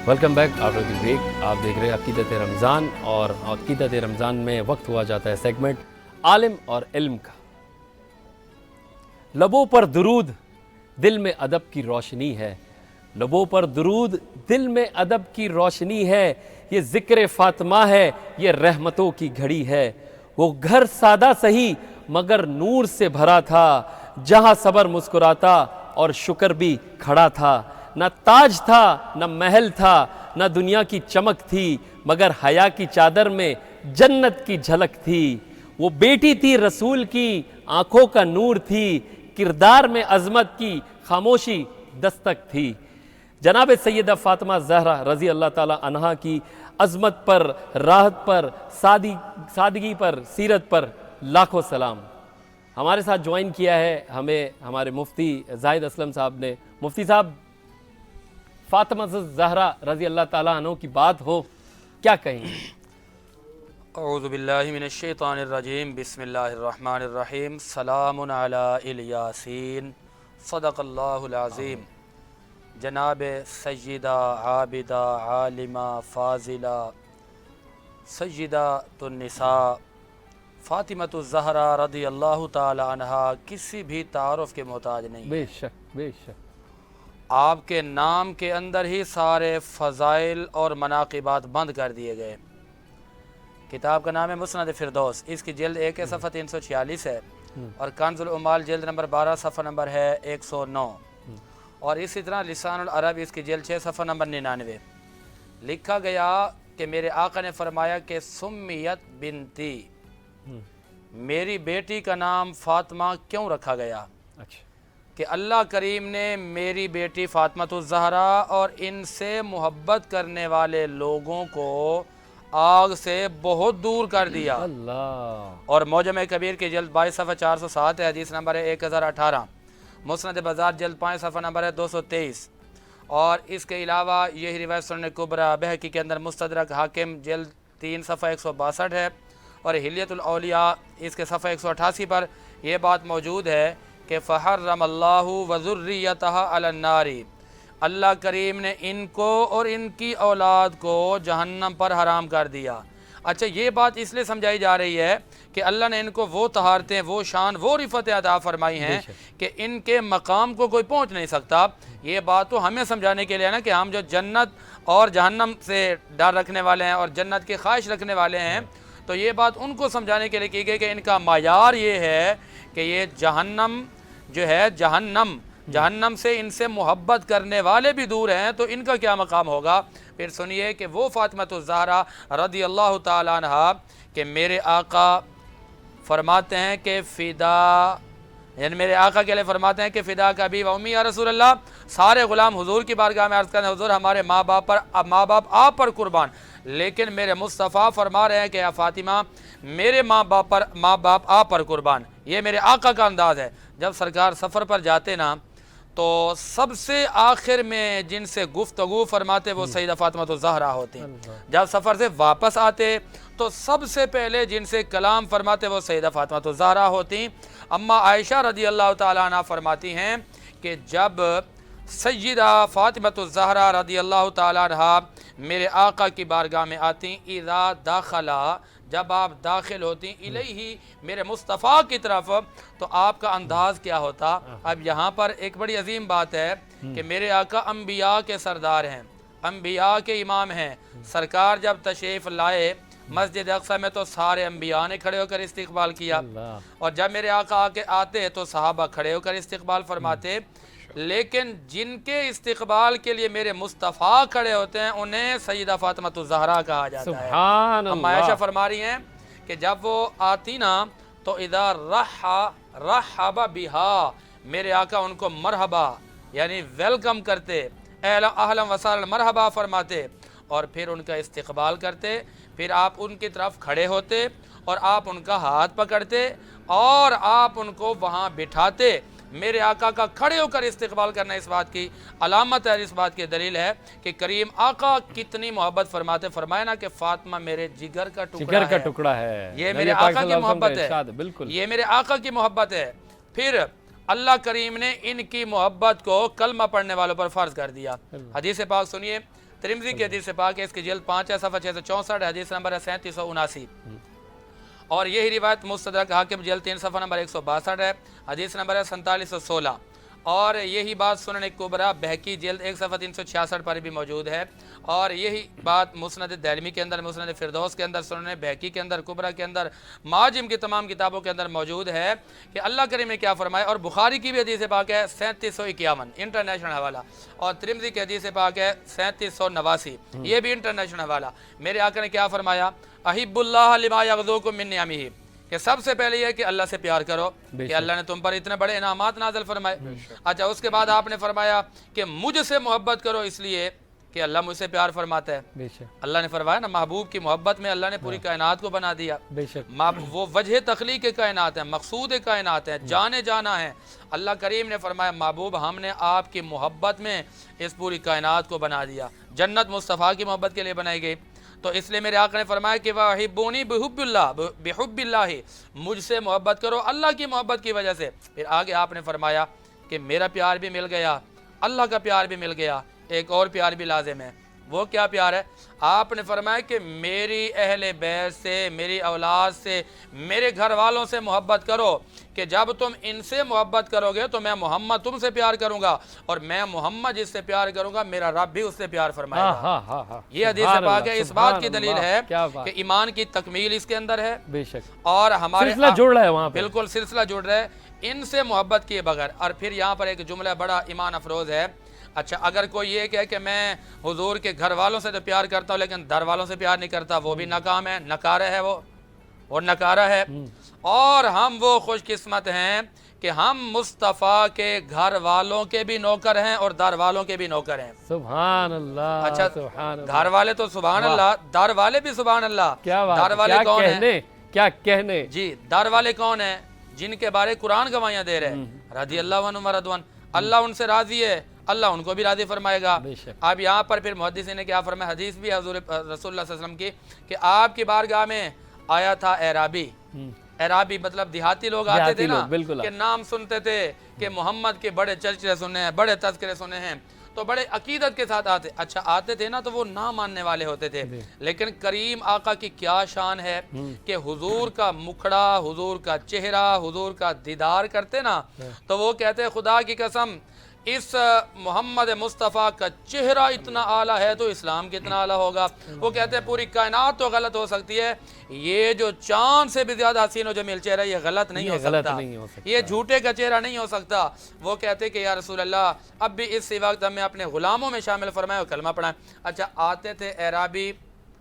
Welcome back after the break. آپ دیکھ رہے ہیں عقیدت رمضان، اور عقیدت رمضان میں وقت ہوا جاتا ہے سیگمنٹ عالم اور علم کا. لبوں پر درود دل میں ادب کی روشنی ہے، لبوں پر درود دل میں ادب کی روشنی ہے، یہ ذکر فاطمہ ہے، یہ رحمتوں کی گھڑی ہے. وہ گھر سادہ سہی مگر نور سے بھرا تھا، جہاں صبر مسکراتا اور شکر بھی کھڑا تھا. نہ تاج تھا نہ محل تھا نہ دنیا کی چمک تھی، مگر حیا کی چادر میں جنت کی جھلک تھی. وہ بیٹی تھی رسول کی، آنکھوں کا نور تھی، کردار میں عظمت کی خاموشی دستک تھی. جناب سیدہ فاطمہ زہرا رضی اللہ تعالی عنہا کی عظمت پر، راحت پر، سادگی پر، سیرت پر لاکھوں سلام. ہمارے ساتھ جوائن کیا ہے ہمیں ہمارے مفتی زاہد اسلم صاحب نے. مفتی صاحب، فاطمہ زہرا رضی اللہ تعالیٰ عنہ کی بات ہو، کیا کہیں گے؟ اعوذ باللہ من الشیطان الرجیم، بسم اللہ الرحمن الرحیم. سلام علی الیاسین، صدق اللہ العظیم. جناب سیدہ عابدہ عالمہ فاضلہ سیدہ النساء فاطمۃ الزہرا رضی اللہ تعالی عنہا کسی بھی تعارف کے محتاج نہیں. بے شک بے شک. آپ کے نام کے اندر ہی سارے فضائل اور مناقبات بند کر دیے گئے. کتاب کا نام ہے مسند فردوس، اس کی جلد 1 صفحہ 346 ہے، اور کنز العمال جلد نمبر 12 صفحہ نمبر ہے 109، اور اسی طرح لسان العرب اس کی جلد 6 صفحہ نمبر 99. لکھا گیا کہ میرے آقا نے فرمایا کہ سمیت بنتی، میری بیٹی کا نام فاطمہ کیوں رکھا گیا؟ اچھا. کہ اللہ کریم نے میری بیٹی فاطمۃ الزہرا اور ان سے محبت کرنے والے لوگوں کو آگ سے بہت دور کر دیا. اللہ. اور معجم کبیر کی جلد 22 صفحہ 407 ہے، حدیث نمبر ہے 1018. مسند بازار جلد 5 صفحہ نمبر ہے 223. اور اس کے علاوہ یہی روایت سنن کبریٰ بہقی کے اندر مستدرک حاکم جلد 3 صفحہ 162 ہے، اور حلیت الاولیاء اس کے صفحہ 188 پر یہ بات موجود ہے کہ فحرم اللہ وذریتہا علی النار، اللہ کریم نے ان کو اور ان کی اولاد کو جہنم پر حرام کر دیا. اچھا، یہ بات اس لیے سمجھائی جا رہی ہے کہ اللہ نے ان کو وہ طہارتیں، وہ شان، وہ رفعت عطا فرمائی ہیں کہ ان کے مقام کو کوئی پہنچ نہیں سکتا. یہ بات تو ہمیں سمجھانے کے لیے نا کہ ہم جو جنت اور جہنم سے ڈر رکھنے والے ہیں اور جنت کی خواہش رکھنے والے ہیں، تو یہ بات ان کو سمجھانے کے لیے کی گئی کہ ان کا معیار یہ ہے کہ یہ جہنم جو ہے، جہنم سے ان سے محبت کرنے والے بھی دور ہیں، تو ان کا کیا مقام ہوگا. پھر سنیے کہ وہ فاطمۃ الزہرا رضی اللہ تعالی عنہا کہ میرے آقا فرماتے ہیں کہ فدا، یعنی میرے آقا کے لیے فرماتے ہیں کہ فدا کا بھی و امی یا رسول اللہ. سارے غلام حضور کی بارگاہ میں عرض کرتے ہیں حضور ہمارے ماں باپ آپ پر قربان، لیکن میرے مصطفیٰ فرما رہے ہیں کہ یا فاطمہ میرے ماں باپ آپ پر قربان. یہ میرے آقا کا انداز ہے. جب سرکار سفر پر جاتے نا تو سب سے آخر میں جن سے گفتگو فرماتے وہ سیدہ فاطمۃ الزہرا ہوتی. جب سفر سے واپس آتے تو سب سے پہلے جن سے کلام فرماتے وہ سیدہ فاطمۃ الزہرا ہوتی. اما عائشہ رضی اللہ تعالیٰ عنہ فرماتی ہیں کہ جب سیدہ فاطمۃ الزہرا رضی اللہ تعالیٰ عنہ میرے آقا کی بارگاہ میں آتی، اذا داخلہ، جب آپ داخل ہوتی، الیہ میرے مصطفیٰ کی طرف، تو آپ کا انداز کیا ہوتا. اب یہاں پر ایک بڑی عظیم بات ہے کہ میرے آقا انبیاء کے سردار ہیں، انبیاء کے امام ہیں. سرکار جب تشریف لائے مسجد اقصی میں تو سارے انبیاء نے کھڑے ہو کر استقبال کیا، اور جب میرے آقا آتے تو صحابہ کھڑے ہو کر استقبال فرماتے. لیکن جن کے استقبال کے لیے میرے مصطفیٰ کھڑے ہوتے ہیں انہیں سیدہ فاطمۃ الزہرا کہا جاتا ہے. سبحان اللہ. اما عائشہ فرما رہی ہیں کہ جب وہ آتی نا تو اذا رحب بہا، میرے آقا ان کو مرحبا یعنی ویلکم کرتے، اہلا وسہلا مرحبا فرماتے، اور پھر ان کا استقبال کرتے. پھر آپ ان کی طرف کھڑے ہوتے اور آپ ان کا ہاتھ پکڑتے اور آپ ان کو وہاں بٹھاتے. میرے آقا کا کھڑے ہو کر استقبال کرنا اس بات کی علامت ہے، اس بات کی دلیل ہے کہ کریم آقا کتنی محبت فرماتے. فرمایا نا کہ فاطمہ میرے جگر کا ٹکڑا ہے. یہ میرے آقا کی محبت ہے، یہ میرے آقا کی محبت ہے. پھر اللہ کریم نے ان کی محبت کو کلمہ پڑھنے والوں پر فرض کر دیا. حدیث پاک سنیے، ترمذی کی حدیث پاک ہے، اس کی جلد 5 ہے، صفحہ 664، حدیث نمبر ہے 3779، اور یہی روایت مستدرک حاکم جلد 3 صفحہ نمبر 162 ہے، حدیث نمبر ہے 4716، اور یہی بات سنن کبریٰ بہقی جلد 1 صفحہ 366 پر بھی موجود ہے، اور یہی بات مسند دارمی کے اندر، مسند فردوس کے اندر، سنن بہقی کے اندر، کبریٰ کے اندر، معاجم کی تمام کتابوں کے اندر موجود ہے کہ اللہ کریم نے کیا فرمایا، اور بخاری کی بھی حدیث پاک ہے 3751 انٹرنیشنل حوالہ، اور ترمذی کی حدیث پاک ہے 3789 یہ بھی انٹرنیشنل حوالہ۔ میرے آقا نے کیا فرمایا، احب اللہ لما یغذوکم من نعمہ، کہ سب سے پہلے یہ کہ اللہ سے پیار کرو کہ اللہ نے تم پر اتنے بڑے انعامات نازل فرمائے۔ اچھا، اس کے بعد آپ نے فرمایا کہ مجھ سے محبت کرو اس لیے کہ اللہ مجھ سے پیار فرماتا ہے۔ اللہ نے فرمایا نا، محبوب کی محبت میں اللہ نے پوری کائنات کو بنا دیا۔ وہ وجہ تخلیق کائنات ہے، مقصود کائنات ہے، جانے جانا ہے۔ اللہ کریم نے فرمایا محبوب ہم نے آپ کی محبت میں اس پوری کائنات کو بنا دیا۔ جنت مصطفیٰ کی محبت کے لیے بنائی گئی، تو اس لیے میرے آقا نے فرمایا کہ وَأَحِبُّونِي بِحُبِّ اللَّهِ بِحُبِّ اللَّهِ، مجھ سے محبت کرو اللہ کی محبت کی وجہ سے۔ پھر آگے آپ نے فرمایا کہ میرا پیار بھی مل گیا، اللہ کا پیار بھی مل گیا، ایک اور پیار بھی لازم ہے۔ وہ کیا پیار ہے؟ آپ نے فرمایا کہ میری اہل بیت سے، میری اولاد سے، میرے گھر والوں سے محبت کرو، کہ جب تم ان سے محبت کرو گے تو میں محمد تم سے پیار کروں گا، اور میں محمد جس سے پیار کروں گا میرا رب بھی اس سے پیار فرمائے گا۔ یہ حدیث پاک ہے، اس بات کی دلیل ہے کہ ایمان کی تکمیل اس کے اندر ہے، بے شک، اور ہمارے سلسلہ جڑ رہا ہے وہاں پہ، بالکل سلسلہ جڑ رہا ہے ان سے محبت کیے بغیر۔ اور پھر یہاں پر ایک جملہ بڑا ایمان افروز ہے۔ اچھا، اگر کوئی یہ کہے کہ میں حضور کے گھر والوں سے تو پیار کرتا ہوں لیکن در والوں سے پیار نہیں کرتا، وہ بھی ناکام ہے، نکارہ ہے، وہ نکارہ ہے۔ اور ہم وہ خوش قسمت ہیں کہ ہم مصطفیٰ کے گھر والوں کے بھی نوکر ہیں اور در والوں کے بھی نوکر ہیں۔ سبحان اللہ، اچھا، سبحان اللہ، گھر والے تو سبحان اللہ، در والے بھی سبحان اللہ۔ کیا بات در ہے، والے کیا کون ہیں؟ کہنے، کیا کہنے۔ جی، در والے کون ہیں؟ جن کے بارے قرآن گواہیاں دے رہے ہیں، رضی اللہ عنہم ورضوان، اللہ ان سے راضی ہے، اللہ ان کو بھی راضی فرمائے گا۔ اب یہاں پر پھر محدثین نے کیا فرمایا، حدیث بھی حضور رسول اللہ صلی اللہ علیہ وسلم کی، کہ آپ کی بارگاہ میں آیا تھا اعرابی۔ اعرابی مطلب دیہاتی لوگ آتے تھے نا، کہ نام سنتے تھے کہ محمد کے بڑے چرچے سنے ہیں، بڑے تذکرے سنے ہیں، تو بڑے عقیدت کے ساتھ آتے۔ اچھا، آتے تھے نا تو وہ نہ ماننے والے ہوتے تھے، لیکن کریم آقا کی کیا شان ہے کہ حضور کا مکھڑا، حضور کا چہرہ، حضور کا دیدار کرتے نا تو وہ کہتے خدا کی قسم اس محمد مصطفیٰ کا چہرہ اتنا اعلیٰ ہے تو اسلام کتنا اعلیٰ ہوگا۔ وہ کہتے ہیں پوری کائنات تو غلط ہو سکتی ہے، یہ جو چاند سے بھی زیادہ حسین و جمیل چہرہ یہ غلط نہیں ہو سکتا، یہ جھوٹے کا چہرہ نہیں ہو سکتا۔ وہ کہتے کہ یا رسول اللہ اب بھی اس وقت ہمیں اپنے غلاموں میں شامل فرمائے اور کلمہ پڑھائیں۔ اچھا، آتے تھے اعرابی،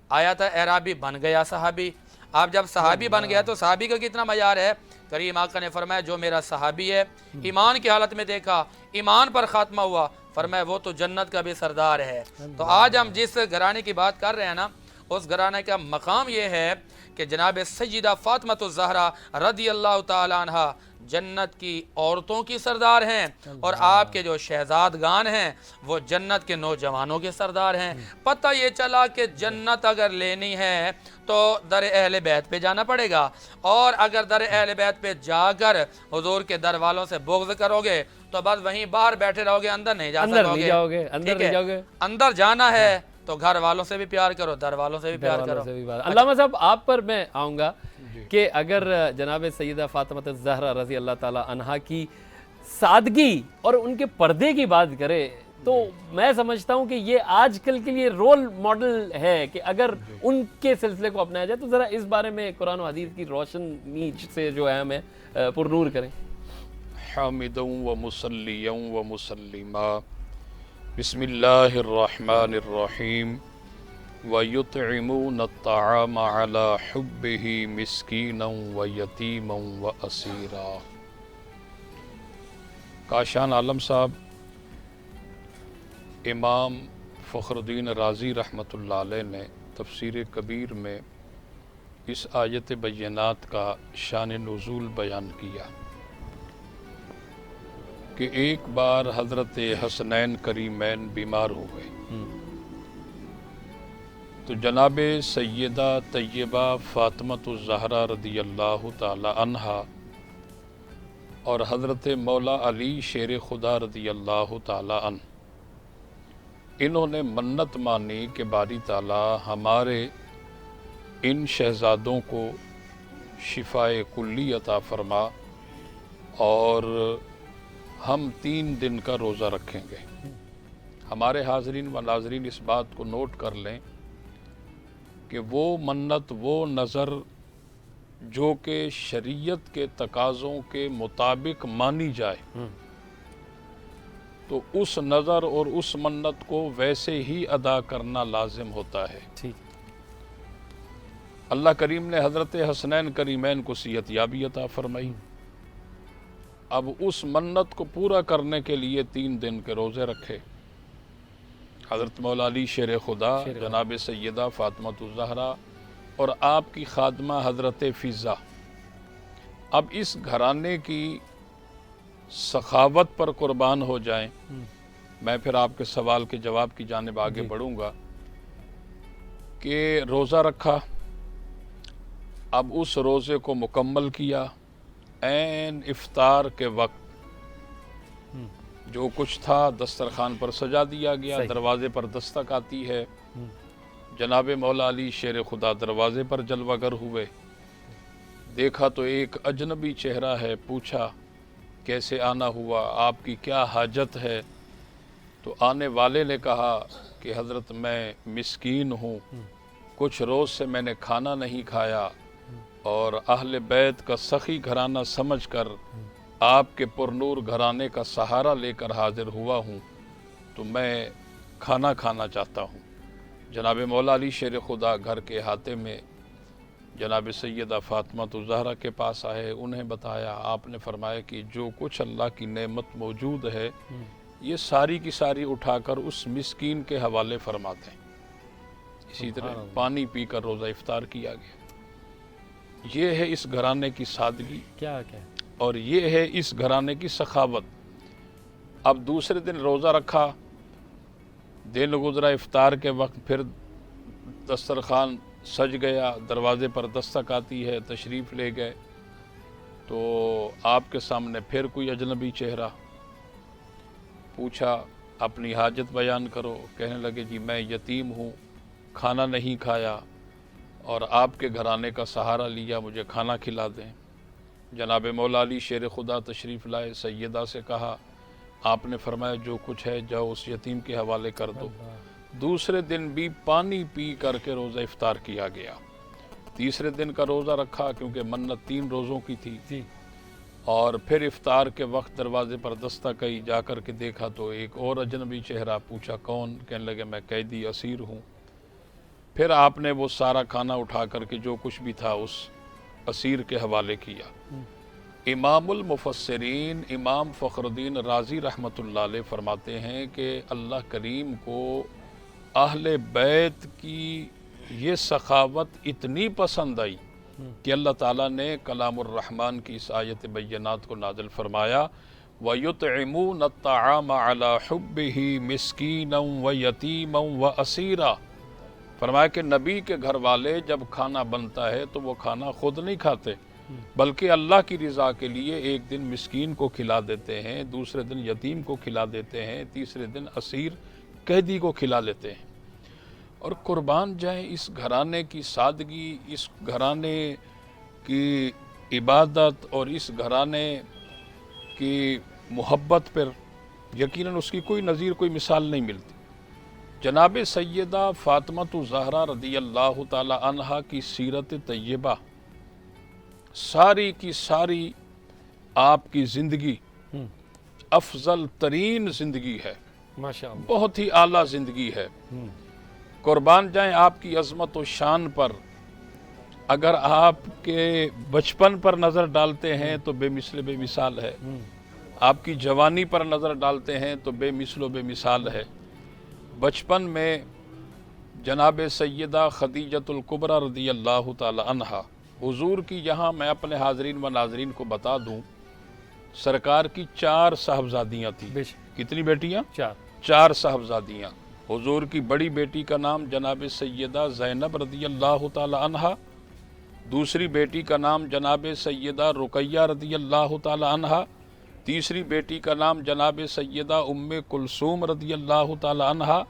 آیا تھا اعرابی، بن گیا صحابی۔ آپ جب صحابی بن گیا تو صحابی کا کتنا معیار ہے؟ کریم آقا نے فرمایا جو میرا صحابی ہے، ایمان کی حالت میں دیکھا، ایمان پر خاتمہ ہوا، فرمایا وہ تو جنت کا بھی سردار ہے۔ تو آج ہم جس گھرانے کی بات کر رہے ہیں نا، اس گھرانے کا مقام یہ ہے کہ جناب سیدہ فاطمہ الزہرا رضی اللہ تعالی عنہ جنت کی عورتوں کی سردار ہیں، اور آپ کے جو شہزادگان ہیں وہ جنت کے نوجوانوں کے سردار ہیں۔ پتہ یہ چلا کہ جنت اگر لینی ہے تو در اہل بیت پہ جانا پڑے گا، اور اگر در اہل بیت پہ جا کر حضور کے در والوں سے بغض کرو گے تو بس وہیں باہر بیٹھے رہو گے، اندر نہیں جا سکو گے۔ اندر جانا ہے تو گھر والوں سے بھی پیار کرو، در والوں سے بھی پیار کرو۔ علامہ صاحب آپ پر میں آؤں گا کہ اگر جناب سیدہ فاطمہ الزہرا رضی اللہ تعالی عنہا کی سادگی اور ان کے پردے کی بات کرے تو میں سمجھتا ہوں کہ یہ آج کل کے لیے رول ماڈل ہے کہ اگر ان کے سلسلے کو اپنایا جائے تو ذرا اس بارے میں قرآن و حدیث کی روشنی سے جو ہے ہمیں پر نور کریں۔ حامدا و مصلیا و مسلما بسم اللہ الرحمن الرحیم وَيُطْعِمُونَ الطَّعَامَ عَلَى حُبِّهِ مِسْكِينًا وَيَتِيمًا وَأَسِيرًا۔ کاشان عالم صاحب امام فخر الدین رازی رحمۃ اللہ علیہ نے تفسیر کبیر میں اس آیت بینات کا شان نزول بیان کیا کہ ایک بار حضرت حسنین کریمین بیمار ہو گئے تو جناب سیدہ طیبہ فاطمۃ الزہرا رضی اللہ تعالی عنہا اور حضرت مولا علی شیر خدا رضی اللہ تعالی عنہ انہوں نے منت مانی کہ باری تعالیٰ ہمارے ان شہزادوں کو شفائے کلی عطا فرما اور ہم 3 دن کا روزہ رکھیں گے۔ ہمارے حاضرین و ناظرین اس بات کو نوٹ کر لیں کہ وہ منت، وہ نظر جو کہ شریعت کے تقاضوں کے مطابق مانی جائے، تو اس نظر اور اس منت کو ویسے ہی ادا کرنا لازم ہوتا ہے۔ ٹھیک، اللہ کریم نے حضرت حسنین کریمین کو صحت یابی عطا فرمائی۔ اب اس منت کو پورا کرنے کے لیے 3 دن کے روزے رکھے۔ حضرت مولا علی شیر خدا، جناب سیدہ فاطمۃ الزہرا اور آپ کی خادمہ حضرت فضہ، اب اس گھرانے کی سخاوت پر قربان ہو جائیں۔ میں پھر آپ کے سوال کے جواب کی جانب آگے بڑھوں گا کہ روزہ رکھا، اب اس روزے کو مکمل کیا، عین افطار کے وقت جو کچھ تھا دسترخوان پر سجا دیا گیا، دروازے پر دستک آتی ہے، جناب مولا علی شیر خدا دروازے پر جلوہ گر ہوئے، دیکھا تو ایک اجنبی چہرہ ہے، پوچھا کیسے آنا ہوا، آپ کی کیا حاجت ہے؟ تو آنے والے نے کہا کہ حضرت میں مسکین ہوں، کچھ روز سے میں نے کھانا نہیں کھایا اور اہل بیت کا سخی گھرانہ سمجھ کر آپ کے پرنور گھرانے کا سہارا لے کر حاضر ہوا ہوں، تو میں کھانا کھانا چاہتا ہوں۔ جناب مولا علی شیر خدا گھر کے احاطے میں جناب سیدہ فاطمۃ الزہرا کے پاس آئے، انہیں بتایا، آپ نے فرمایا کہ جو کچھ اللہ کی نعمت موجود ہے یہ ساری کی ساری اٹھا کر اس مسکین کے حوالے فرما دیں۔ اسی طرح پانی پی کر روزہ افطار کیا گیا۔ یہ ہے اس گھرانے کی سادگی، کیا اور یہ ہے اس گھرانے کی سخاوت۔ اب دوسرے دن روزہ رکھا، دن گزرا، افطار کے وقت پھر دسترخوان سج گیا، دروازے پر دستک آتی ہے، تشریف لے گئے، تو آپ کے سامنے پھر کوئی اجنبی چہرہ، پوچھا اپنی حاجت بیان کرو، کہنے لگے جی میں یتیم ہوں، کھانا نہیں کھایا اور آپ کے گھرانے کا سہارا لیا، مجھے کھانا کھلا دیں۔ جناب مولا علی شیر خدا تشریف لائے، سیدہ سے کہا، آپ نے فرمایا جو کچھ ہے جاؤ اس یتیم کے حوالے کر دو۔ دوسرے دن بھی پانی پی کر کے روزہ افطار کیا گیا۔ تیسرے دن کا روزہ رکھا کیونکہ منت 3 روزوں کی تھی، اور پھر افطار کے وقت دروازے پر دستک آئی، جا کر کے دیکھا تو ایک اور اجنبی چہرہ، پوچھا کون؟ کہنے لگے میں قیدی اسیر ہوں۔ پھر آپ نے وہ سارا کھانا اٹھا کر کے جو کچھ بھی تھا اس اسیر کے حوالے کیا۔ امام المفسرین امام فخر الدین رازی رحمۃ اللہ علیہ فرماتے ہیں کہ اللہ کریم کو اہل بیت کی یہ سخاوت اتنی پسند آئی کہ اللہ تعالیٰ نے کلام الرحمن کی اس آیت بینات کو نازل فرمایا، وَيُطْعِمُونَ الطَّعَامَ عَلَى حُبِّهِ مِسْكِينًا وَيَتِيمًا وَأَسِيرًا۔ فرمایا کہ نبی کے گھر والے جب کھانا بنتا ہے تو وہ کھانا خود نہیں کھاتے، بلکہ اللہ کی رضا کے لیے ایک دن مسکین کو کھلا دیتے ہیں، دوسرے دن یتیم کو کھلا دیتے ہیں، تیسرے دن اسیر قیدی کو کھلا لیتے ہیں۔ اور قربان جائیں اس گھرانے کی سادگی، اس گھرانے کی عبادت اور اس گھرانے کی محبت پر یقیناً اس کی کوئی نظیر، کوئی مثال نہیں ملتی۔ جناب سیدہ فاطمۃ الزہرا رضی اللہ تعالی عنہا کی سیرت طیبہ، ساری کی ساری آپ کی زندگی افضل ترین زندگی ہے، ماشاءاللہ، بہت ہی اعلیٰ زندگی ہے۔ قربان جائیں آپ کی عظمت و شان پر، اگر آپ کے بچپن پر نظر ڈالتے ہیں تو بے مثل بے مثال ہے، آپ کی جوانی پر نظر ڈالتے ہیں تو بے مثل و بے مثال ہے۔ بچپن میں جناب سیدہ خدیجۃ الکبریٰ رضی اللہ تعالی عنہا، حضور کی یہاں میں اپنے حاضرین و ناظرین کو بتا دوں، سرکار کی 4 صاحبزادیاں تھیں۔ کتنی بیٹیاں؟ 4 صاحبزادیاں۔ حضور کی بڑی بیٹی کا نام جناب سیدہ زینب رضی اللہ تعالی عنہا، دوسری بیٹی کا نام جناب سیدہ رقیہ رضی اللہ تعالی عنہا، تیسری بیٹی کا نام جناب سیدہ ام کلثوم رضی اللہ تعالی عنہا،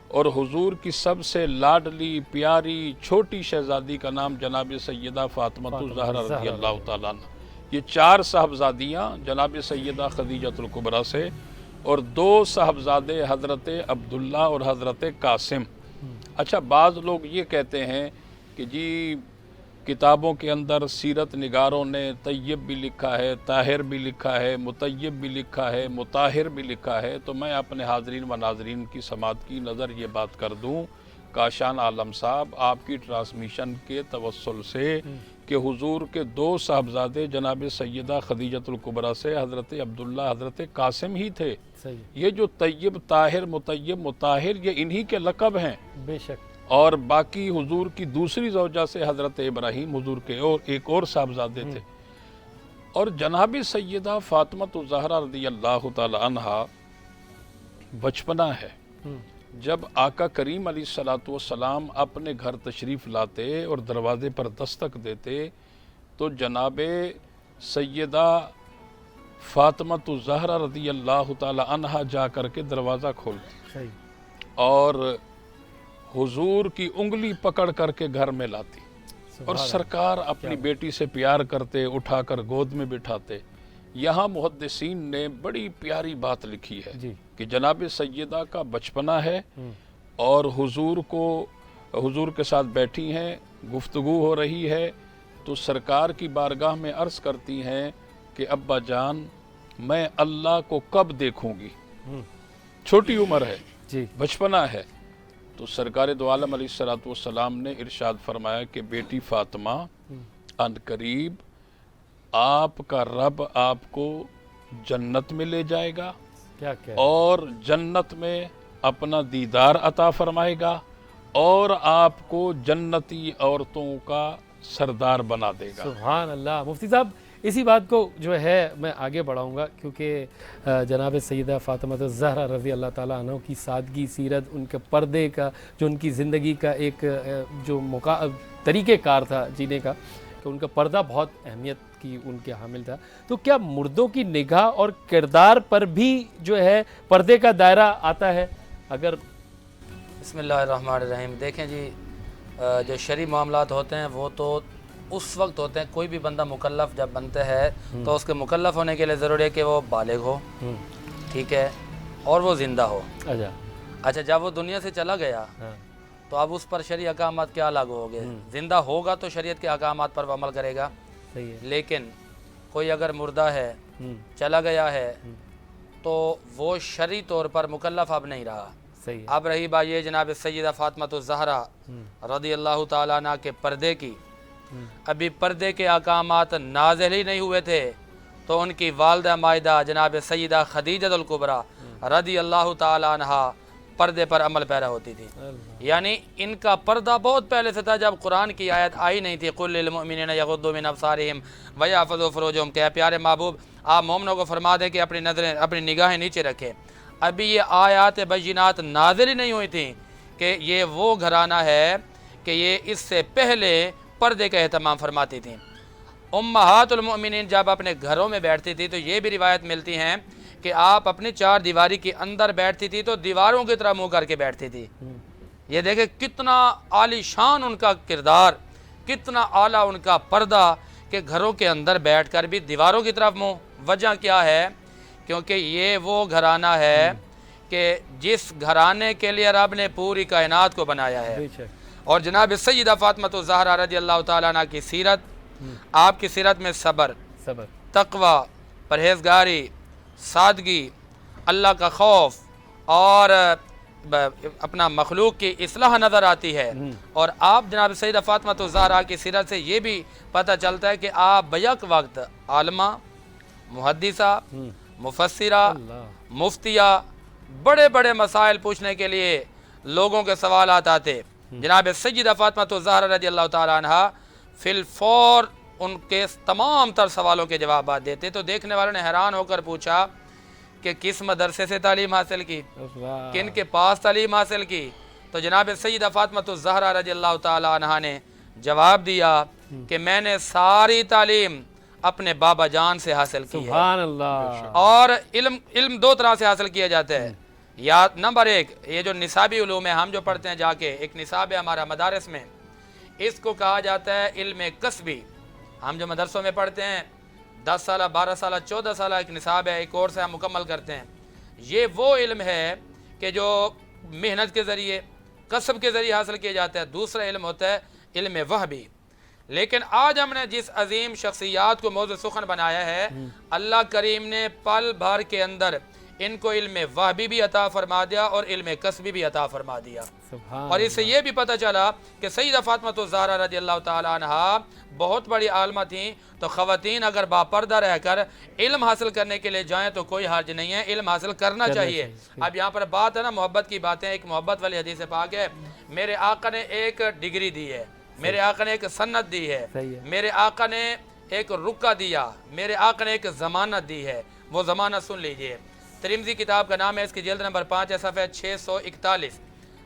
اور حضور کی سب سے لاڈلی پیاری چھوٹی شہزادی کا نام جناب سیدہ فاطمہ الزہرا رضی اللہ تعالی عنہ۔ یہ 4 صاحبزادیاں جناب سیدہ خدیجۃ الکبریٰ سے، اور 2 صاحبزادے حضرت عبداللہ اور حضرت قاسم۔ اچھا، بعض لوگ یہ کہتے ہیں کہ جی کتابوں کے اندر سیرت نگاروں نے طیب بھی لکھا ہے، طاہر بھی لکھا ہے، مطیب بھی لکھا ہے، مطاہر بھی لکھا ہے، تو میں اپنے حاضرین و ناظرین کی سماعت کی نظر یہ بات کر دوں کاشان عالم صاحب آپ کی ٹرانسمیشن کے توسل سے کہ حضور کے 2 صاحبزادے جناب سیدہ خدیجۃ الکبریٰ سے حضرت عبداللہ حضرت قاسم ہی تھے۔ یہ جو طیب، طاہر، مطیب، مطاہر یہ انہی کے لقب ہیں بے شک۔ اور باقی حضور کی دوسری زوجہ سے حضرت ابراہیم حضور کے ایک اور صاحبزادے تھے۔ اور جناب سیدہ فاطمہ الزہرا رضی اللہ تعالی عنہا بچپنا ہے، جب آقا کریم علیہ السلام اپنے گھر تشریف لاتے اور دروازے پر دستک دیتے تو جناب سیدہ فاطمہ الزہرا رضی اللہ تعالی عنہا جا کر کے دروازہ کھولتی اور حضور کی انگلی پکڑ کر کے گھر میں لاتی، اور سرکار اپنی بیٹی سے پیار کرتے، اٹھا کر گود میں بٹھاتے۔ یہاں محدثین نے بڑی پیاری بات لکھی ہے کہ جناب سیدہ کا بچپنا ہے اور حضور کے ساتھ بیٹھی ہیں، گفتگو ہو رہی ہے تو سرکار کی بارگاہ میں عرض کرتی ہیں کہ ابا جان میں اللہ کو کب دیکھوں گی، چھوٹی عمر ہے، بچپنا ہے۔ تو سرکار دو عالم علیہ السلام نے ارشاد فرمایا کہ بیٹی فاطمہ ان قریب آپ کا رب آپ کو جنت میں لے جائے گا اور جنت میں اپنا دیدار عطا فرمائے گا اور آپ کو جنتی عورتوں کا سردار بنا دے گا۔ سبحان اللہ۔ مفتی صاحب اسی بات کو جو ہے میں آگے بڑھاؤں گا، کیونکہ جناب سیدہ فاطمہ الزہرا رضی اللہ تعالیٰ عنہ کی سادگی سیرت، ان کے پردے کا جو ان کی زندگی کا ایک جو طریقہ کار تھا جینے کا، کہ ان کا پردہ بہت اہمیت کی ان کے حامل تھا، تو کیا مردوں کی نگاہ اور کردار پر بھی جو ہے پردے کا دائرہ آتا ہے؟ اگر بسم اللہ الرحمن الرحیم، دیکھیں جی جو شرعی معاملات ہوتے ہیں وہ تو اس وقت ہوتے ہیں، کوئی بھی بندہ مکلف جب بنتا ہے تو اس کے مکلف ہونے کے لیے ضروری ہے کہ وہ بالغ ہو، ٹھیک ہے، اور وہ زندہ ہو۔ اچھا جب وہ دنیا سے چلا گیا تو اب اس پر شرعی احکامات کیا لاگو ہو گئے؟ زندہ ہوگا تو شریعت کے احکامات پر وہ عمل کرے گا، لیکن کوئی اگر مردہ ہے، چلا گیا ہے، تو وہ شرعی طور پر مکلف اب نہیں رہا۔ اب رہی بات یہ جناب سیدہ فاطمہ الزہرا رضی اللہ تعالیٰ عنہ کے پردے کی، ابھی پردے کے احکامات نازل ہی نہیں ہوئے تھے تو ان کی والدہ مائدہ جناب سیدہ خدیجۃ الکبریٰ رضی اللہ تعالیٰ عنہ پردے پر عمل پیرا ہوتی تھی۔ یعنی ان کا پردہ بہت پہلے سے تھا، جب قرآن کی آیت آئی نہیں تھی، قُلْ لِلْمُؤْمِنِينَ يَغُضُّوا مِنْ أَبْصَارِهِمْ وَيَحْفَظُوا فُرُوجَهُمْ، کہ پیارے محبوب آپ مومنوں کو فرما دیں کہ اپنی نظریں، اپنی نگاہیں نیچے رکھیں۔ ابھی یہ آیات بینات نازل ہی نہیں ہوئی تھیں کہ یہ وہ گھرانہ ہے کہ یہ اس سے پہلے پردے کا اہتمام فرماتی تھیں۔ امہات المؤمنین جب اپنے گھروں میں بیٹھتی تھی تو یہ بھی روایت ملتی ہیں کہ آپ اپنی 4 دیواری کے اندر بیٹھتی تھی تو دیواروں کی طرح منہ کر کے بیٹھتی تھی۔ یہ دیکھیں کتنا عالی شان ان کا کردار، کتنا اعلیٰ ان کا پردہ کہ گھروں کے اندر بیٹھ کر بھی دیواروں کی طرف منہ۔ وجہ کیا ہے؟ کیونکہ یہ وہ گھرانہ ہے کہ جس گھرانے کے لیے رب نے پوری کائنات کو بنایا ہے۔ اور جناب سیدہ فاطمہ الزہرا رضی اللہ تعالیٰ عنہ کی سیرت، آپ کی سیرت میں صبر، تقوی، پرہیزگاری، سادگی، اللہ کا خوف اور اپنا مخلوق کی اصلاح نظر آتی ہے۔ اور آپ جناب سیدہ فاطمہ الزہرا کی سیرت سے یہ بھی پتہ چلتا ہے کہ آپ بیک وقت عالمہ، محدثہ، مفسرہ، مفتیہ، بڑے بڑے مسائل پوچھنے کے لیے لوگوں کے سوالات آتے۔ جناب سیدہ فاطمہ الزہرا رضی اللہ تعالیٰ عنہ فی الفور ان کے تمام تر سوالوں کے جوابات دیتے۔ تو دیکھنے والوں نے حیران ہو کر پوچھا کہ کس مدرسے سے تعلیم حاصل کی، کن کے پاس تعلیم حاصل کی؟ تو جناب سیدہ فاطمہ الزہرا رضی اللہ تعالیٰ عنہ نے جواب دیا کہ میں نے ساری تعلیم اپنے بابا جان سے حاصل کی ہے۔ سبحان اللہ۔ اور علم دو طرح سے حاصل کیا جاتا ہے، یا نمبر ایک یہ جو نصابی علوم ہے ہم جو پڑھتے ہیں جا کے، ایک نصاب ہے ہمارا مدارس میں، اس کو کہا جاتا ہے علم قصبی۔ ہم جو مدرسوں میں پڑھتے ہیں 10 سالہ 12 سالہ 14 سالہ ایک نصاب ہے، ایک کورس ہے ہم مکمل کرتے ہیں، یہ وہ علم ہے کہ جو محنت کے ذریعے کسب کے ذریعے حاصل کیا جاتا ہے۔ دوسرا علم ہوتا ہے علم وہبی۔ لیکن آج ہم نے جس عظیم شخصیات کو موضوع سخن بنایا ہے، اللہ کریم نے پل بھر کے اندر ان کو علم وہبی بھی عطا فرما دیا اور علم قصبی بھی عطا فرما دیا۔ سبحان اور اس سے یہ بھی پتہ چلا کہ سیدہ فاطمہ الزہرا رضی اللہ تعالیٰ عنہا بہت بڑی عالمہ تھیں، تو خواتین اگر باپردہ رہ کر علم حاصل کرنے کے لیے جائیں تو کوئی حرج نہیں ہے، علم حاصل کرنا چاہیے۔ اب یہاں پر بات ہے نا محبت کی باتیں، ایک محبت والی حدیث پاک ہے، میرے آقا نے ایک ڈگری دی ہے، میرے آقا نے ایک سند دی ہے، میرے آقا نے ایک رکہ دیا، میرے آقا نے ایک ضمانت دی ہے، وہ ضمانت سن لیجئے۔ ترمذی کتاب کا نام ہے، اس کی جلد نمبر 5 ہے، صفحہ 641،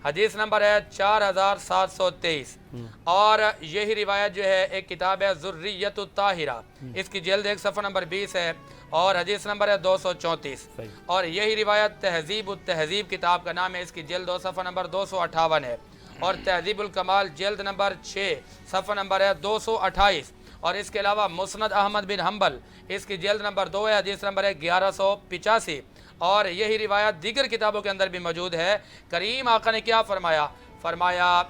حدیث نمبر ہے 4723، اور یہی روایت جو ہے ایک کتاب ہے ذریت الطاہرہ، اس کی جلد 1 صفحہ نمبر 20 ہے، اور حدیث نمبر ہے 234، اور یہی روایت تہذیب التہذیب کتاب کا نام ہے، اس کی جلد 2 صفحہ نمبر 258 ہے، اور تہذیب الکمال جلد نمبر 6 صفحہ نمبر ہے 228، اور اس کے علاوہ مسند احمد بن حنبل، اس کی جلد نمبر 2 ہے، حدیث نمبر ہے 1185، اور یہی روایت دیگر کتابوں کے اندر بھی موجود ہے۔ کریم آقا نے کیا فرمایا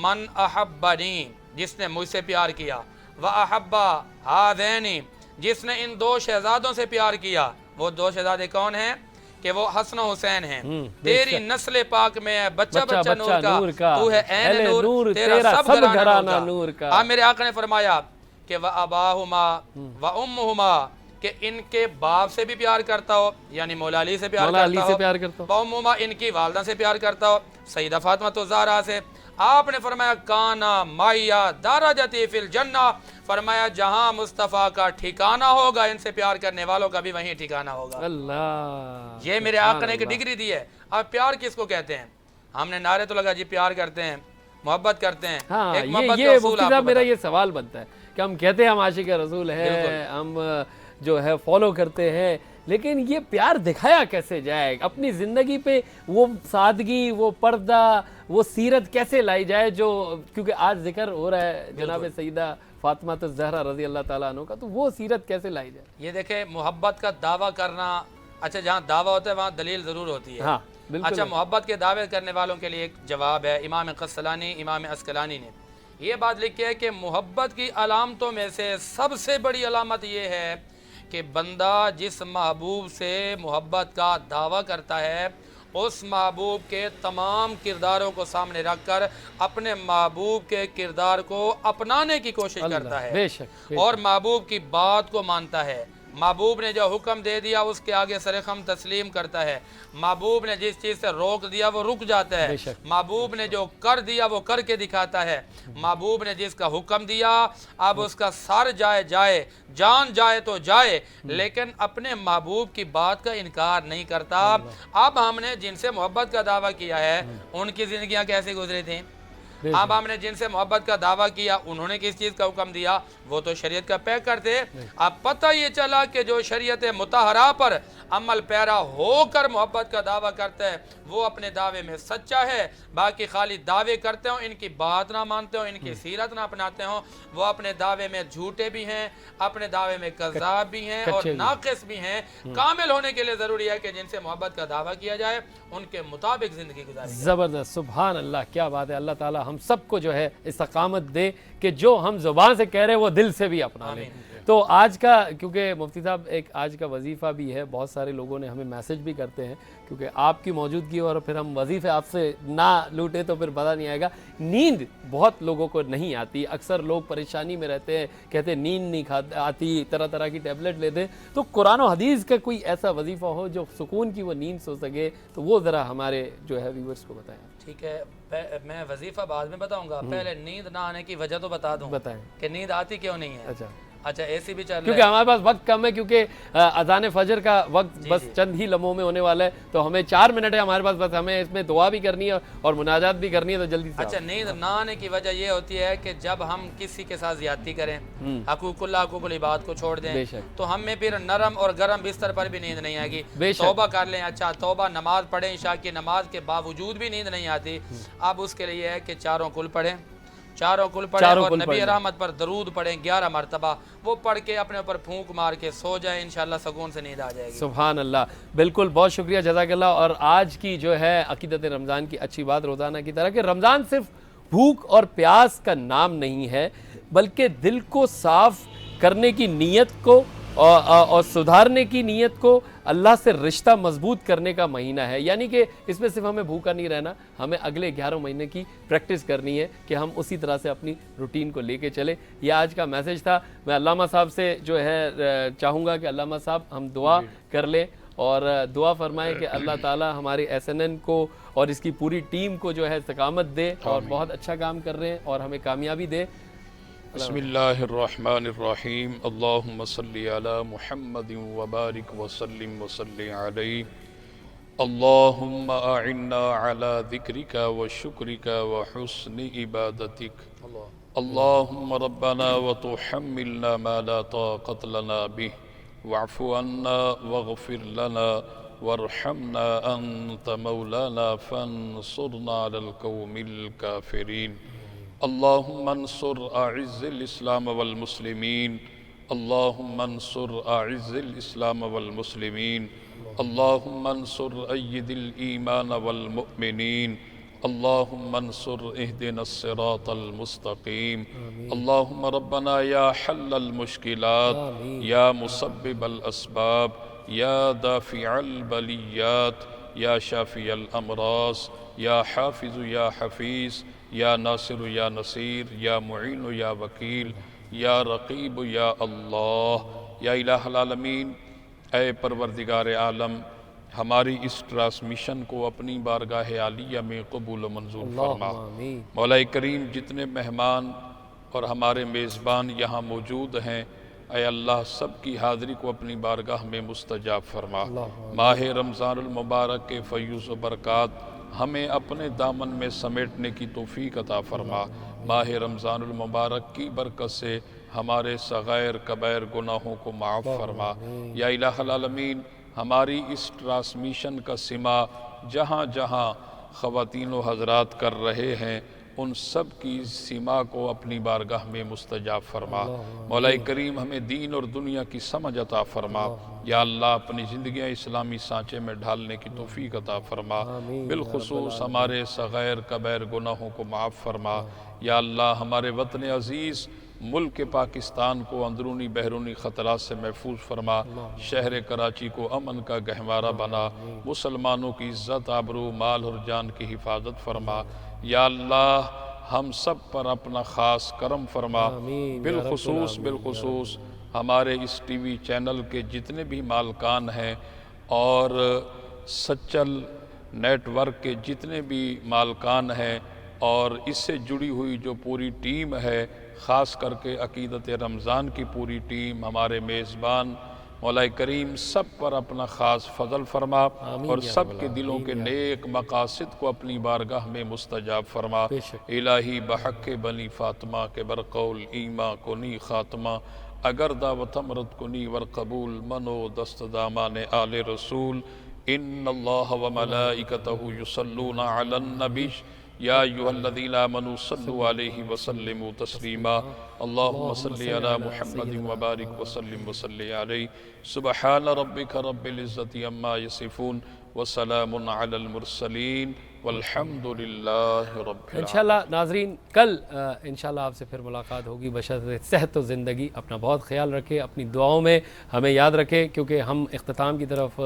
من احبنی، جس نے مجھ سے پیار کیا، وَأَحَبَّ هَذَيْنِ، جس نے ان دو شہزادوں سے پیار کیا۔ وہ دو شہزادے کون ہیں؟ کہ وہ حسن و حسین ہیں۔ تیری نسل پاک میں ہے بچہ بچہ نور کا، تو ہے عین نور، تیرا سب گھرانہ نور کا۔ آپ میرے آقا نے فرمایا کہ وَأَبَاهُمَا وَأُمُّهُمَا، کہ ان کے باپ سے بھی پیار کرتا ہو، یعنی مولا علی سے پیار کرتا ہو، وَأُمُّهُمَا، ان کی والدہ سے پیار کرتا ہو، سیدہ فاطمہ الزہرا سے۔ آپ نے فرمایا کانا مائیا درجتی فی الجنہ، فرمایا جہاں مصطفیٰ کا ٹھکانہ ہوگا ان سے پیار کرنے والوں کا بھی وہیں ٹھکانہ ہوگا۔ اللہ، یہ میرے آقا نے ایک ڈگری دی ہے۔ اب پیار کس کو کہتے ہیں؟ ہم نے نعرے تو لگا جی پیار کرتے ہیں، محبت کرتے ہیں۔ ہاں، ایک محبت یہ مفتی صاحب میرا یہ سوال بنتا ہے کہ ہم کہتے ہیں ہم عاشق رسول ہیں، ہم جو ہے فالو کرتے ہیں، لیکن یہ پیار دکھایا کیسے جائے؟ اپنی زندگی پہ وہ سادگی، وہ پردہ، وہ سیرت کیسے لائی جائے؟ جو کیونکہ آج ذکر ہو رہا ہے جناب سیدہ فاطمہ الزہرا رضی اللہ تعالیٰ عنہ کا، تو وہ سیرت کیسے لائی جائے؟ یہ دیکھیں محبت کا دعویٰ کرنا، اچھا جہاں دعویٰ ہوتا ہے وہاں دلیل ضرور ہوتی ہے۔ ہاں بالکل۔ اچھا محبت کے دعوے کرنے والوں کے لیے ایک جواب ہے، امام قسطلانی، امام عسقلانی نے یہ بات لکھی ہے کہ محبت کی علامتوں میں سے سب سے بڑی علامت یہ ہے کہ بندہ جس محبوب سے محبت کا دعویٰ کرتا ہے اس محبوب کے تمام کرداروں کو سامنے رکھ کر اپنے محبوب کے کردار کو اپنانے کی کوشش کرتا ہے، بے شک، اور محبوب کی بات کو مانتا ہے۔ محبوب نے جو حکم دے دیا اس کے آگے سرخم تسلیم کرتا ہے، محبوب نے جس چیز سے روک دیا وہ رک جاتا ہے، محبوب نے جو کر دیا وہ کر کے دکھاتا ہے، محبوب نے جس کا حکم دیا اب اس کا سر جائے جان جائے تو جائے، لیکن اپنے محبوب کی بات کا انکار نہیں کرتا۔ اب ہم نے جن سے محبت کا دعویٰ کیا ہے ان کی زندگیاں کیسے گزری تھیں؟ اب ہم نے جن سے محبت کا دعویٰ کیا انہوں نے کس چیز کا حکم دیا؟ وہ تو شریعت کا پیک کرتے۔ اب پتہ یہ چلا کہ جو شریعت مطہرہ پر عمل پیرا ہو کر محبت کا دعویٰ کرتا ہے وہ اپنے دعوے میں سچا ہے، باقی خالی دعوے کرتے ہوں، ان کی بات نہ مانتے ہوں، ان کی سیرت نہ اپناتے ہوں، وہ اپنے دعوے میں جھوٹے بھی ہیں، اپنے دعوے میں کذاب بھی ہیں اور ناقص بھی ہیں۔ کامل ہونے کے لیے ضروری ہے کہ جن سے محبت کا دعویٰ کیا جائے ان کے مطابق زندگی گزاری جائے۔ زبردست، سبحان اللہ، کیا بات ہے۔ اللہ تعالیٰ ہم سب کو جو ہے استقامت دے کہ جو ہم زبان سے کہہ رہے ہیں وہ دل سے بھی اپنا لیں۔ تو آج کا کیونکہ مفتی صاحب ایک آج کا وظیفہ بھی ہے، بہت سارے لوگوں نے ہمیں میسج بھی کرتے ہیں کیونکہ آپ کی موجودگی اور پھر ہم وظیفے آپ سے نہ لوٹے تو پھر پتہ نہیں آئے گا۔ نیند بہت لوگوں کو نہیں آتی، اکثر لوگ پریشانی میں رہتے ہیں، کہتے ہیں نیند نہیں آتی، طرح طرح کی ٹیبلٹ لیتے ہیں۔ تو قرآن و حدیث کا کوئی ایسا وظیفہ ہو جو سکون کی وہ نیند سو سکے تو وہ ذرا ہمارے جو ہے ویورز کو بتائیں۔ ٹھیک ہے، میں وظیفہ بعد میں بتاؤں گا، پہلے نیند نہ آنے کی وجہ تو بتا دوں کہ نیند آتی کیوں نہیں ہے۔ اچھا، اچھا اے سی بھی چل رہا کیونکہ ہے؟ ہمارے پاس وقت کم ہے، کیونکہ اذان فجر کا وقت بس چند ہی لمحوں میں ہونے والا ہے، تو ہمیں 4 منٹ ہے ہمارے پاس، بس ہمیں اس میں دعا بھی کرنی ہے اور مناجات بھی کرنی ہے، تو جلدی سے اچھا نیند نہ آنے کی وجہ یہ ہوتی ہے کہ جب ہم کسی کے ساتھ زیادتی کریں، حقوق اللہ حقوق العباد کو چھوڑ دیں، بے شک تو ہمیں پھر نرم اور گرم بستر پر بھی نیند نہیں آئے گی. بے شک. توبہ کر لیں. اچھا توبہ نماز پڑھیں، عشاء کی نماز کے باوجود بھی نیند نہیں آتی، اب اس کے لیے ہے کہ چاروں کل پڑھیں، چاروں کل پڑھیں اور نبی رحمت پر درود پڑھیں 11 مرتبہ، وہ پڑھ کے اپنے اوپر پھونک مار کے سو جائیں، انشاءاللہ سکون سے نیند آ جائے گی. سبحان اللہ. بالکل، بہت شکریہ، جزاک اللہ. اور آج کی جو ہے عقیدت رمضان کی اچھی بات روزانہ کی طرح کہ رمضان صرف بھوک اور پیاس کا نام نہیں ہے، بلکہ دل کو صاف کرنے کی نیت کو اور سدھارنے کی نیت کو، اللہ سے رشتہ مضبوط کرنے کا مہینہ ہے. یعنی کہ اس میں صرف ہمیں بھوکا نہیں رہنا، ہمیں اگلے 11 مہینے کی پریکٹس کرنی ہے کہ ہم اسی طرح سے اپنی روٹین کو لے کے چلیں. یہ آج کا میسج تھا. میں علامہ صاحب سے جو ہے چاہوں گا کہ علامہ صاحب ہم دعا کر لیں اور دعا فرمائیں کہ اللہ تعالی ہمارے SNN کو اور اس کی پوری ٹیم کو جو ہے استقامت دے اور بہت اچھا کام کر رہے ہیں اور ہمیں کامیابی دے. بسم اللہ الرحمن الرحیم. اللہم صلی علی محمد وبارک وسلم وصلی علیہ. اللہم اعنا علی ذکرک وشکرک وحسن عبادتک. اللہم ربنا وتحملنا ما لا طاقت لنا به واعف عنا واغفر لنا وارحمنا انت مولانا فانصرنا علی القوم الکافرین. اللہم انصر اعز الاسلام والمسلمین. اللہم انصر اعز الاسلام والمسلمین. اللہم انصر اید الایمان والمؤمنین. اللہم انصر اہدنا الصراط المستقیم. اللہم ربنا یا حل المشکلات یا مسبب الاسباب یا دافع البلیات یا شافی الامراض یا حافظ یا حفیظ یا ناصر یا نصیر یا معین یا وکیل یا رقیب یا اللہ. یا الہ العالمین، اے پروردگار عالم، ہماری اس ٹرانسمیشن کو اپنی بارگاہ عالیہ میں قبول و منظور فرما. مولا کریم، جتنے مہمان اور ہمارے میزبان یہاں موجود ہیں، اے اللہ سب کی حاضری کو اپنی بارگاہ میں مستجاب فرما. ماہ رمضان المبارک کے فیوز و برکات ہمیں اپنے دامن میں سمیٹنے کی توفیق عطا فرما. ماہ رمضان المبارک کی برکت سے ہمارے صغائر کبائر گناہوں کو معاف فرما. یا الہ العالمین، ہماری اس ٹرانسمیشن کا سماع جہاں جہاں خواتین و حضرات کر رہے ہیں، ان سب کی سماع کو اپنی بارگاہ میں مستجاب فرما. مولا کریم، ہمیں دین اور دنیا کی سمجھ عطا فرما. یا اللہ اپنی زندگیاں اسلامی سانچے میں ڈھالنے کی توفیق عطا فرما. بالخصوص ہمارے صغائر کبائر گناہوں کو معاف فرما. یا اللہ ہمارے وطن عزیز ملک پاکستان کو اندرونی بیرونی خطرات سے محفوظ فرما. شہر کراچی کو امن کا گہوارہ بنا. مسلمانوں کی عزت، آبرو، مال اور جان کی حفاظت فرما. یا اللہ ہم سب پر اپنا خاص کرم فرما. بالخصوص ہمارے اس ٹی وی چینل کے جتنے بھی مالکان ہیں اور سچل نیٹ ورک کے جتنے بھی مالکان ہیں اور اس سے جڑی ہوئی جو پوری ٹیم ہے، خاص کر کے عقیدت رمضان کی پوری ٹیم، ہمارے میزبان، مولا کریم سب پر اپنا خاص فضل فرما اور سب کے دلوں کے نیک مقاصد کو اپنی بارگاہ میں مستجاب فرما. الہی بحق بنی فاطمہ کے برقول ایماں کنی خاتمہ، اگر دعوت امرت کنی ورقبول منو دست دامان آل رسول. ان اللہ و ملائکتہ یصلون علی النبی یا ایہا الذین آمنوا صلوا علیہ وسلموا تسلیما. اللہم صلی علی محمد وبارک وسلم وصلی علیہ. سبحان ربک رب العزت عما یصفون وسلام علی المرسلین والحمد للہ رب العالمین. انشاءاللہ ناظرین، کل انشاءاللہ آپ سے پھر ملاقات ہوگی بشرط صحت و زندگی. اپنا بہت خیال رکھیں، اپنی دعاؤں میں ہمیں یاد رکھیں، کیونکہ ہم اختتام کی طرف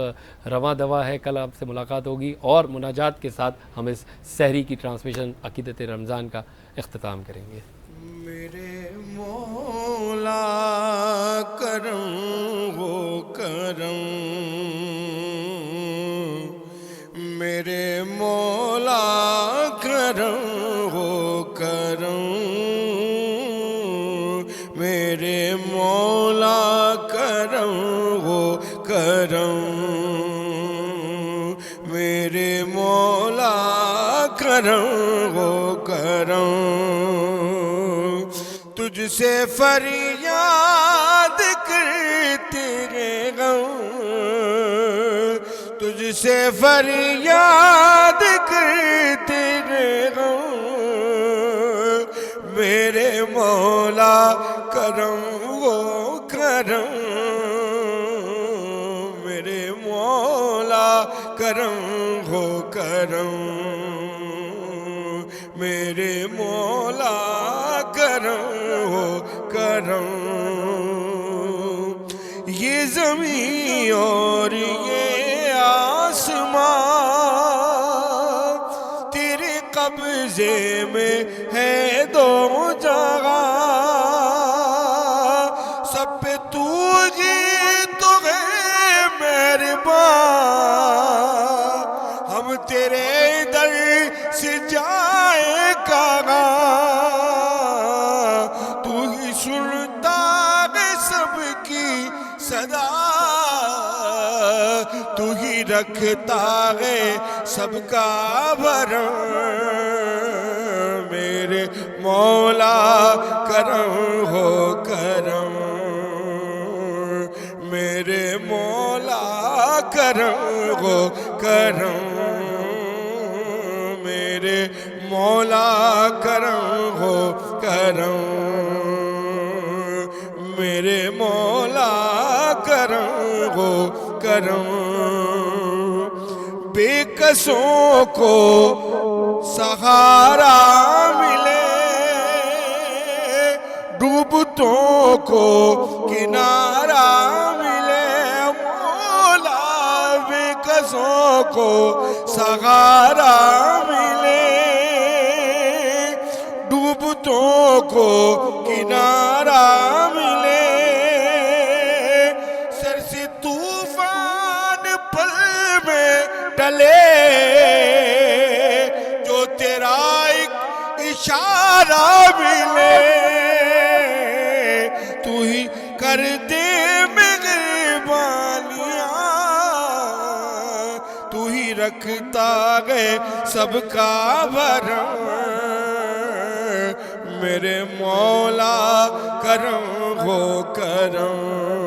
رواں دوا ہے. کل آپ سے ملاقات ہوگی اور مناجات کے ساتھ ہم اس سحری کی ٹرانسمیشن عقیدت رمضان کا اختتام کریں گے. میرے مولا کرم ہو کرم، میرے مولا کرم ہو کرم، میرے مولا کرم میرے مولا کرم ہو کرم تجھ سے فریاد کرتے ہیں غم تجھ سے فریاد کرتے ہیں غم میرے مولا کرم ہو کرم میرے مولا کرم ہو کرم میرے مولا کرم ہو کرم یہ زمین اور یہ آسمان تیرے قبضے میں ہے دو جگہ سب پہ تو ہی تو ہے مہربان ہم تیرے در سے جائے کہاں تو ہی سنتا ہے سب کی صدا تو ہی رکھتا ہے سب کا بھرم میرے مولا کرم ہو کرم میرے مولا کرم ہو کرم میرے مولا کرم ہو کرم میرے مولا کرم ہو کرم بے کسوں کو سہارا ملے ڈوبتوں کو کنارہ ملے مولا بے کسوں کو سہارا ملے ڈوبتوں کو کنارہ ملے سر سے طوفان پل میں ڈلے جو تیرا ایک اشارہ ملے تو ہی کر دے مہربانیاں تو ہی رکھتا ہے سب کا بھرم میرے مولا کرم ہو کرم